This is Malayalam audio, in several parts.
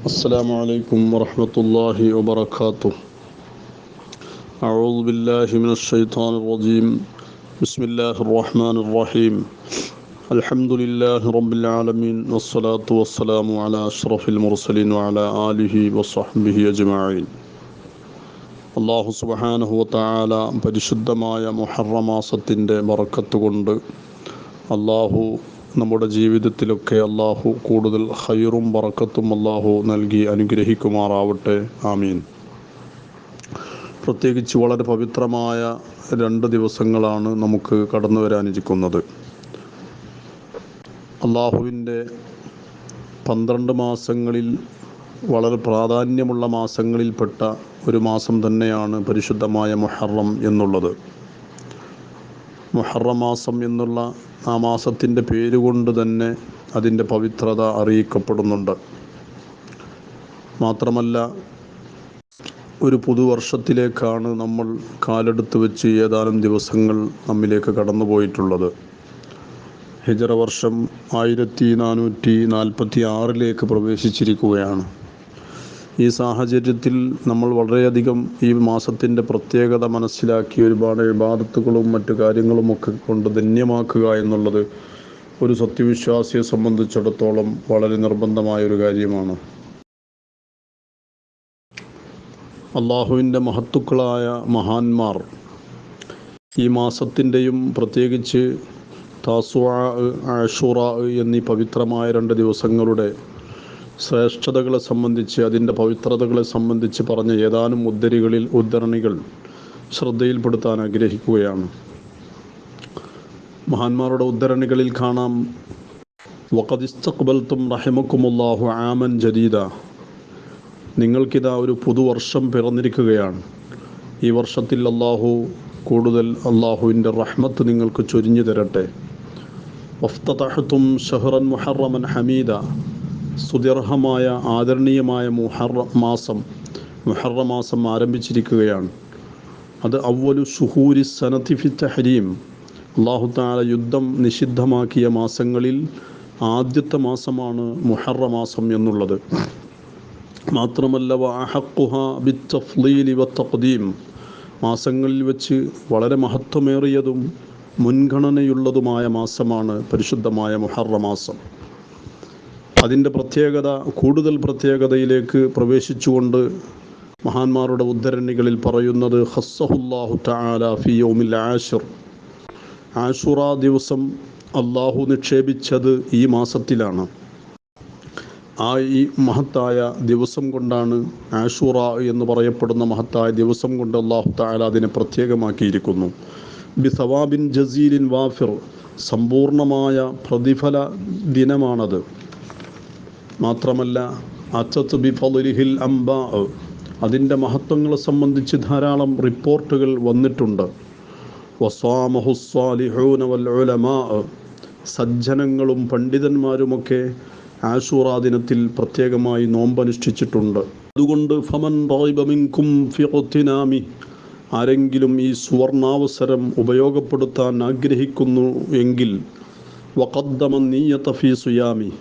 السلام عليكم ورحمة الله وبركاته. أعوذ بالله من الشيطان الرجيم. بسم الله الرحمن الرحيم. الحمد لله رب العالمين والصلاة والسلام على أشرف المرسلين وعلى آله وصحبه أجمعين. അള്ളാഹു സുബ്ഹാനഹു വതആല പരിശുദ്ധമായ മുഹറം മാസത്തിൻ്റെ ബറക്കത്ത് കൊണ്ട് അള്ളാഹു നമ്മുടെ ജീവിതത്തിലൊക്കെ അള്ളാഹു കൂടുതൽ ഖൈറും ബറക്കത്തും അള്ളാഹു നൽകി അനുഗ്രഹിക്കുമാറാവട്ടെ. ആമീൻ. പ്രത്യേകിച്ച് വളരെ പവിത്രമായ 2 ദിവസങ്ങളാണ് നമുക്ക് കടന്നു വരാനിരിക്കുന്നത്. അള്ളാഹുവിൻ്റെ 12 മാസങ്ങളിൽ വളരെ പ്രാധാന്യമുള്ള മാസങ്ങളിൽപ്പെട്ട ഒരു മാസം തന്നെയാണ് പരിശുദ്ധമായ മുഹറം എന്നുള്ളത്. മുഹറം മാസം എന്നുള്ള ആ മാസത്തിൻ്റെ പേരുകൊണ്ട് തന്നെ അതിൻ്റെ പവിത്രത അറിയിക്കപ്പെടുന്നുണ്ട്. മാത്രമല്ല, ഒരു പുതുവർഷത്തിലേക്കാണ് നമ്മൾ കാലെടുത്ത് വെച്ച് ഏതാനും ദിവസങ്ങൾ നമ്മിലേക്ക് കടന്നു പോയിട്ടുള്ളത്. ഹിജറ വർഷം 1446 പ്രവേശിച്ചിരിക്കുകയാണ്. ഈ സാഹചര്യത്തിൽ നമ്മൾ വളരെയധികം ഈ മാസത്തിൻ്റെ പ്രത്യേകത മനസ്സിലാക്കി ഒരുപാട് ഇബാദത്തുകളും മറ്റു കാര്യങ്ങളുമൊക്കെ കൊണ്ട് ധന്യമാക്കുക എന്നുള്ളത് ഒരു സത്യവിശ്വാസിയെ സംബന്ധിച്ചിടത്തോളം വളരെ നിർബന്ധമായൊരു കാര്യമാണ്. അള്ളാഹുവിൻ്റെ മഹത്തുക്കളായ മഹാന്മാർ ഈ മാസത്തിൻ്റെയും പ്രത്യേകിച്ച് താസുആ, ആശൂറാ എന്നീ പവിത്രമായ 2 ദിവസങ്ങളുടെ ശ്രേഷ്ഠതകളെ സംബന്ധിച്ച്, അതിൻ്റെ പവിത്രതകളെ സംബന്ധിച്ച് പറഞ്ഞ ഏതാനും ഉദ്ധരണികൾ ശ്രദ്ധയിൽപ്പെടുത്താൻ ആഗ്രഹിക്കുകയാണ്. മഹാന്മാരുടെ ഉദ്ധരണികളിൽ കാണാം, വഖദ് ഇസ്തഖ്ബൽതും റഹിമക്കുമുല്ലാഹു ആമൻ ജദീദ. നിങ്ങൾക്കിതാ ഒരു പുതുവർഷം പിറന്നിരിക്കുകയാണ്. ഈ വർഷത്തിൽ അള്ളാഹു കൂടുതൽ അള്ളാഹുവിൻ്റെ റഹ്മത്ത് നിങ്ങൾക്ക് ചൊരിഞ്ഞു തരട്ടെ. വഫ്തതഹ്തും ശഹ്റൻ മുഹറമൻ ഹമീദ. സുദീർഘമായ ആദരണീയമായ മുഹറം മാസം ആരംഭിച്ചിരിക്കുകയാണ്. അത് അവ്വലു ശുഹൂരി സനതി ഫി തഹരീം. അല്ലാഹു തആല യുദ്ധം നിഷിദ്ധമാക്കിയ മാസങ്ങളിൽ ആദ്യത്തെ മാസമാണ് മുഹറം മാസം എന്നുള്ളത്. മാത്രമല്ല, വഅഹഖുഹാ ബിത്തഫ്ളീലി വത്തഖ്ദീം. മാസങ്ങളിൽ വെച്ച് വളരെ മഹത്വമേറിയതും മുൻഗണനയുള്ളതുമായ മാസമാണ് പരിശുദ്ധമായ മുഹറം മാസം. അതിൻ്റെ കൂടുതൽ പ്രത്യേകതയിലേക്ക് പ്രവേശിച്ചുകൊണ്ട് മഹാന്മാരുടെ ഉദ്ധരണികളിൽ പറയുന്നത്, ഖസ്സഹുല്ലാഹു തആല ഫി യൗമിൽ ആശിർ. ആശുറാ ദിവസം അള്ളാഹു നിക്ഷേപിച്ചത് ഈ മാസത്തിലാണ്. ഈ മഹത്തായ ദിവസം കൊണ്ടാണ്, ആശുറാ എന്ന് പറയപ്പെടുന്ന മഹത്തായ ദിവസം കൊണ്ട് അള്ളാഹു തആല അതിനെ പ്രത്യേകമാക്കിയിരിക്കുന്നു. ബി സവാബിൻ ജസീലിൻ വാഫിർ. സമ്പൂർണമായ പ്രതിഫല ദിനമാണത്. മാത്രമല്ല, അത്തത്ത് ബി ഫളിഹിൽ അംബാ. അതിൻ്റെ മഹത്വങ്ങളെ സംബന്ധിച്ച് ധാരാളം റിപ്പോർട്ടുകൾ വന്നിട്ടുണ്ട്. വസാമഹു സ്വാലിഹൂന വൽ ഉലമാ. സജ്ജനങ്ങളും പണ്ഡിതന്മാരുമൊക്കെ ആശൂറാ ദിനത്തിൽ പ്രത്യേകമായി നോമ്പനുഷ്ഠിച്ചിട്ടുണ്ട്. അതുകൊണ്ട് ഫമൻ റഗിബ മിൻകും ഫി ഖുത്തിനാമി. ആരെങ്കിലും ഈ സുവർണാവസരം ഉപയോഗപ്പെടുത്താൻ ആഗ്രഹിക്കുന്നു എങ്കിൽ, വഖദ്ദമ നിയ്യത ഫി സുയാമി.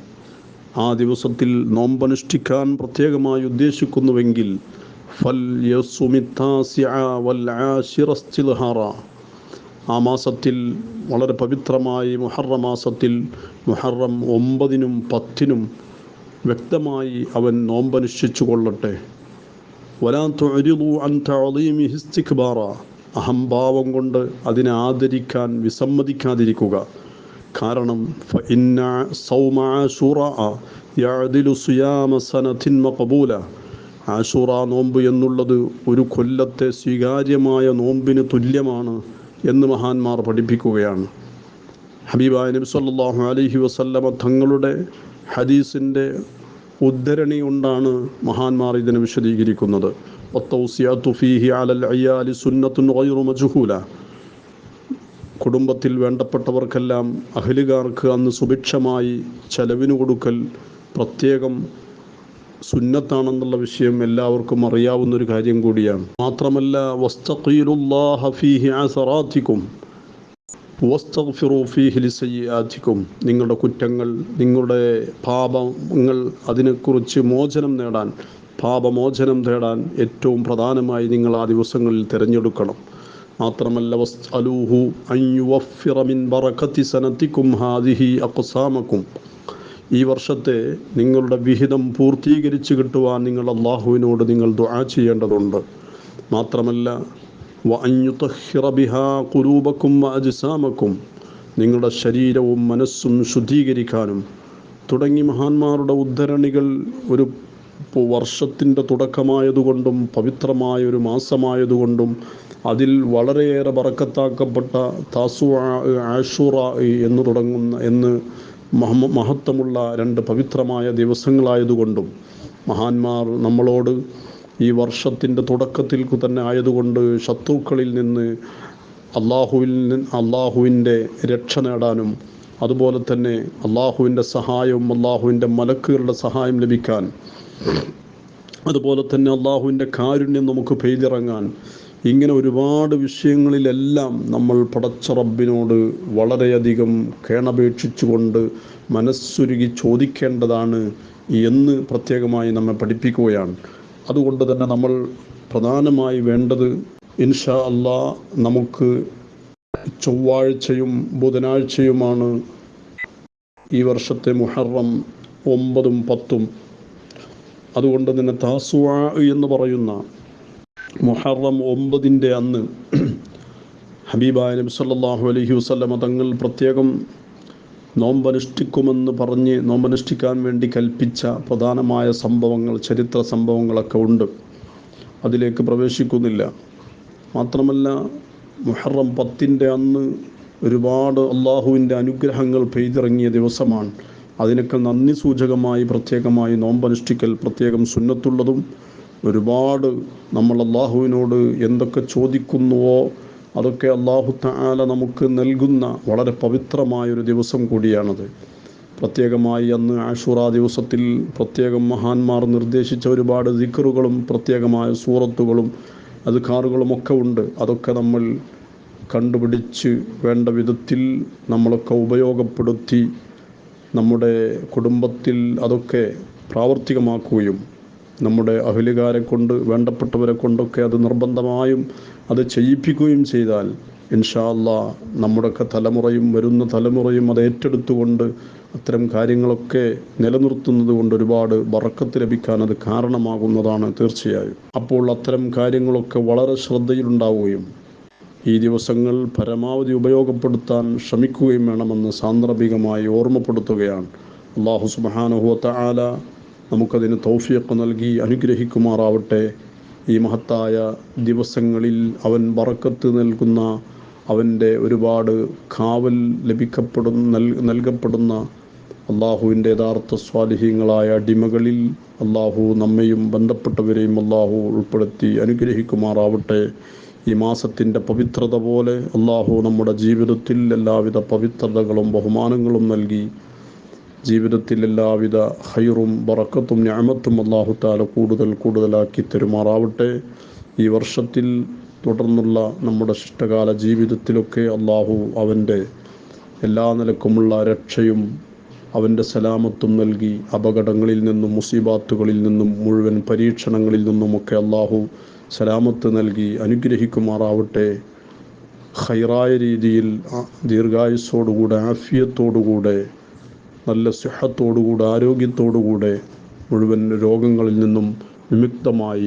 ആ ദിവസത്തിൽ നോമ്പനുഷ്ഠിക്കാൻ പ്രത്യേകമായി ഉദ്ദേശിക്കുന്നുവെങ്കിൽ, ഫൽ യസുമിത്താസിഅ വൽ ആശിറ ഇസ്തിൽഹാറ. ആ മാസത്തിൽ, വളരെ പവിത്രമായി മുഹറം മാസത്തിൽ, മുഹറം 9-നും 10-നും വ്യക്തമായി അവൻ നോമ്പനുഷ്ഠിച്ചു കൊള്ളട്ടെ. വലാ തുഅരിദു അൻ തഅളീമിഹി ഇസ്തിക്ബാറ. അഹംഭാവം കൊണ്ട് അതിനെ ആദരിക്കാൻ വിസമ്മതിക്കാതിരിക്കുക. കാരണം ഫഇന്ന സൗമ ആശൂറാ യഅദിലു സിയാമ സനതിൻ മഖബൂല. ആശൂറാ നോമ്പ് എന്നുള്ളത് ഒരു കൊല്ലത്തെ സ്വീകാര്യമായ നോമ്പിന് തുല്യമാണ് എന്ന് മഹാന്മാർ പഠിപ്പിക്കുകയാണ്. ഹബീബായ നബി സല്ലല്ലാഹു അലൈഹി വസല്ലമ തങ്ങളുടെ ഹദീസിൻ്റെ ഉദ്ധരണി കൊണ്ടാണ് മഹാന്മാർ ഇതിനെ വിശദീകരിക്കുന്നത്. വത്തൗസിയതു ഫീഹി അലൽ അയാലി സുന്നത്തുൻ ഗൈറു മജ്ഹൂല. കുടുംബത്തിൽ വേണ്ടപ്പെട്ടവർക്കെല്ലാം, അഹ്ലുകാർക്ക് അന്ന് സുഭിക്ഷമായി ചെലവിന് കൊടുക്കൽ പ്രത്യേകം സുന്നത്താണെന്നുള്ള വിഷയം എല്ലാവർക്കും അറിയാവുന്നൊരു കാര്യം കൂടിയാണ്. മാത്രമല്ല, വസ്തഖീലുല്ലാഹ ഫീഹി അസറാത്തിക്കും. വസ്തഗ്ഫിറൂ ഫീഹി ലിസയ്യിആതികും, നിങ്ങളുടെ കുറ്റങ്ങൾ, നിങ്ങളുടെ പാപങ്ങൾ, അതിനെക്കുറിച്ച് മോചനം നേടാൻ, പാപമോചനം തേടാൻ ഏറ്റവും പ്രധാനമായി നിങ്ങൾ ആ ദിവസങ്ങളിൽ തിരഞ്ഞെടുക്കണം. മാത്രമല്ല വസ്അലൂഹു അൻ യുവഫിറ മിൻ ബറകതി സനതികും ഹാദിഹി അഖ്സാമകും, ഈ വർഷത്തെ നിങ്ങളുടെ വിഹിതം പൂർത്തീകരിച്ച് കിട്ടുവാൻ നിങ്ങൾ അള്ളാഹുവിനോട് നിങ്ങൾ ദുആ ചെയ്യേണ്ടതുണ്ട്. മാത്രമല്ല വഅൻ യുതഹിറ ബിഹാ ഖുലൂബകും വഅജ്സാമകും, നിങ്ങളുടെ ശരീരവും മനസ്സും ശുദ്ധീകരിക്കാനും തുടങ്ങി മഹാന്മാരുടെ ഉദ്ധരണികൾ ഒരു വർഷത്തിൻ്റെ തുടക്കമായതുകൊണ്ടും പവിത്രമായ ഒരു മാസമായതുകൊണ്ടും അതിൽ വളരെയേറെ ബറക്കത്താക്കപ്പെട്ട താസുആ, ആശൂറ എന്ന് തുടങ്ങുന്ന മഹത്വമുള്ള 2 പവിത്രമായ ദിവസങ്ങളായതുകൊണ്ടും മഹാന്മാർ നമ്മളോട് ഈ വർഷത്തിൻ്റെ തുടക്കത്തിൽ തന്നെ ആയതുകൊണ്ട് ശത്രുക്കളിൽ നിന്ന് അള്ളാഹുവിൻ്റെ രക്ഷ നേടാനും അതുപോലെ തന്നെ അള്ളാഹുവിൻ്റെ സഹായവും അള്ളാഹുവിൻ്റെ മലക്കുകളുടെ സഹായം ലഭിക്കാൻ, അതുപോലെ തന്നെ അള്ളാഹുവിൻ്റെ കാരുണ്യം നമുക്ക് പെയ്തിറങ്ങാൻ, ഇങ്ങനെ ഒരുപാട് വിഷയങ്ങളിലെല്ലാം നമ്മൾ പടച്ച റബ്ബിനോട് വളരെയധികം കേണപേക്ഷിച്ചുകൊണ്ട് മനസ്സുരുകി ചോദിക്കേണ്ടതാണ് എന്ന് പ്രത്യേകമായി നമ്മെ പഠിപ്പിക്കുകയാണ്. അതുകൊണ്ട് തന്നെ നമ്മൾ പ്രധാനമായി വേണ്ടത് ഇൻഷാ അല്ലാഹ് നമുക്ക് ചൊവ്വാഴ്ചയും ബുധനാഴ്ചയുമാണ് ഈ വർഷത്തെ മുഹറം 9ഉം 10ഉം. അതുകൊണ്ട് തന്നെ താസുആ എന്ന് പറയുന്ന മുഹറം 9ൻ്റെ അന്ന് ഹബീബായ നബി സല്ലല്ലാഹു അലൈഹി വസല്ലമ തങ്ങൾ പ്രത്യേകം നോമ്പനുഷ്ഠിക്കുമെന്ന് പറഞ്ഞ് നോമ്പനുഷ്ഠിക്കാൻ വേണ്ടി കൽപ്പിച്ച പ്രധാനമായ സംഭവങ്ങൾ, ചരിത്ര സംഭവങ്ങളൊക്കെ ഉണ്ട്. അതിലേക്ക് പ്രവേശിക്കുന്നില്ല. മാത്രമല്ല മുഹറം 10ൻ്റെ അന്ന് ഒരുപാട് അള്ളാഹുവിൻ്റെ അനുഗ്രഹങ്ങൾ പെയ്തിറങ്ങിയ ദിവസമാണ്. അതിനൊക്കെ നന്ദി സൂചകമായി പ്രത്യേകമായി നോമ്പനുഷ്ഠിക്കൽ പ്രത്യേകം സുന്നത്തുള്ളതും, ഒരുപാട് നമ്മൾ അള്ളാഹുവിനോട് എന്തൊക്കെ ചോദിക്കുന്നുവോ അതൊക്കെ അള്ളാഹു തആല നമുക്ക് നൽകുന്ന വളരെ പവിത്രമായൊരു ദിവസം കൂടിയാണത്. പ്രത്യേകമായി അന്ന് ആശൂറ ദിവസത്തിൽ പ്രത്യേകം മഹാന്മാർ നിർദ്ദേശിച്ച ഒരുപാട് ദിക്റുകളും പ്രത്യേകമായ സൂറത്തുകളും അദ്കാറുകളുമൊക്കെ ഉണ്ട്. അതൊക്കെ നമ്മൾ കണ്ടുപിടിച്ച് വേണ്ട വിധത്തിൽ നമ്മളൊക്കെ ഉപയോഗപ്പെടുത്തി നമ്മുടെ കുടുംബത്തിൽ അതൊക്കെ പ്രാവർത്തികമാക്കുകയും നമ്മുടെ അഹ്ലുകാരെ കൊണ്ട്, വേണ്ടപ്പെട്ടവരെ കൊണ്ടൊക്കെ അത് നിർബന്ധമായും അത് ചെയ്യിപ്പിക്കുകയും ചെയ്താൽ ഇൻഷാ അല്ലാഹ് നമ്മുടെയൊക്കെ തലമുറയും വരുന്ന തലമുറയും അത് ഏറ്റെടുത്തുകൊണ്ട് അത്തരം കാര്യങ്ങളൊക്കെ നിലനിർത്തുന്നത് കൊണ്ട് ഒരുപാട് ബറക്കത്ത് ലഭിക്കാൻ അത് കാരണമാകുന്നതാണ് തീർച്ചയായും. അപ്പോൾ അത്തരം കാര്യങ്ങളൊക്കെ വളരെ ശ്രദ്ധയിലുണ്ടാവുകയും ഈ ദിവസങ്ങൾ പരമാവധി ഉപയോഗപ്പെടുത്താൻ ശ്രമിക്കുകയും വേണമെന്ന് സാന്ദർഭികമായി ഓർമ്മപ്പെടുത്തുകയാണ്. അല്ലാഹു സുബ്ഹാനഹു വ തആല നമുക്കതിന് തൗഫീഖ് നൽകി അനുഗ്രഹിക്കുമാറാവട്ടെ. ഈ മഹത്തായ ദിവസങ്ങളിൽ അവൻ ബറക്കത്ത് നൽകുന്ന, അവൻ്റെ ഒരുപാട് കാവൽ നൽകപ്പെടുന്ന അള്ളാഹുവിൻ്റെ യഥാർത്ഥ സ്വാലിഹീങ്ങളായ അടിമകളിൽ അള്ളാഹു നമ്മയും ബന്ധപ്പെട്ടവരെയും അള്ളാഹു ഉൾപ്പെടുത്തി അനുഗ്രഹിക്കുമാറാവട്ടെ. ഈ മാസത്തിൻ്റെ പവിത്രത പോലെ അള്ളാഹു നമ്മുടെ ജീവിതത്തിൽ എല്ലാവിധ പവിത്രതകളും ബഹുമാനങ്ങളും നൽകി ജീവിതത്തിൽ എല്ലാവിധ ഖൈറും ബറക്കത്തും നിഅമത്തും അല്ലാഹു തആല കൂടുതലാക്കി തരുമാറാവട്ടെ. ഈ വർഷത്തിൽ തുടർന്നുള്ള നമ്മുടെ ശിഷ്ടകാല ജീവിതത്തിലൊക്കെ അള്ളാഹു അവൻ്റെ എല്ലാ നിലക്കുമുള്ള രക്ഷയും അവൻ്റെ സലാമത്തും നൽകി അപകടങ്ങളിൽ നിന്നും മുസീബാത്തുകളിൽ നിന്നും മുഴുവൻ പരീക്ഷണങ്ങളിൽ നിന്നുമൊക്കെ അള്ളാഹു സലാമത്ത് നൽകി അനുഗ്രഹിക്കുമാറാവട്ടെ. ഖൈറായ രീതിയിൽ ദീർഘായുസ്സോടുകൂടെ ആഫിയത്തോടുകൂടെ നല്ല സിഹത്തോടുകൂടെ ആരോഗ്യത്തോടുകൂടെ മുഴുവൻ രോഗങ്ങളിൽ നിന്നും വിമുക്തമായി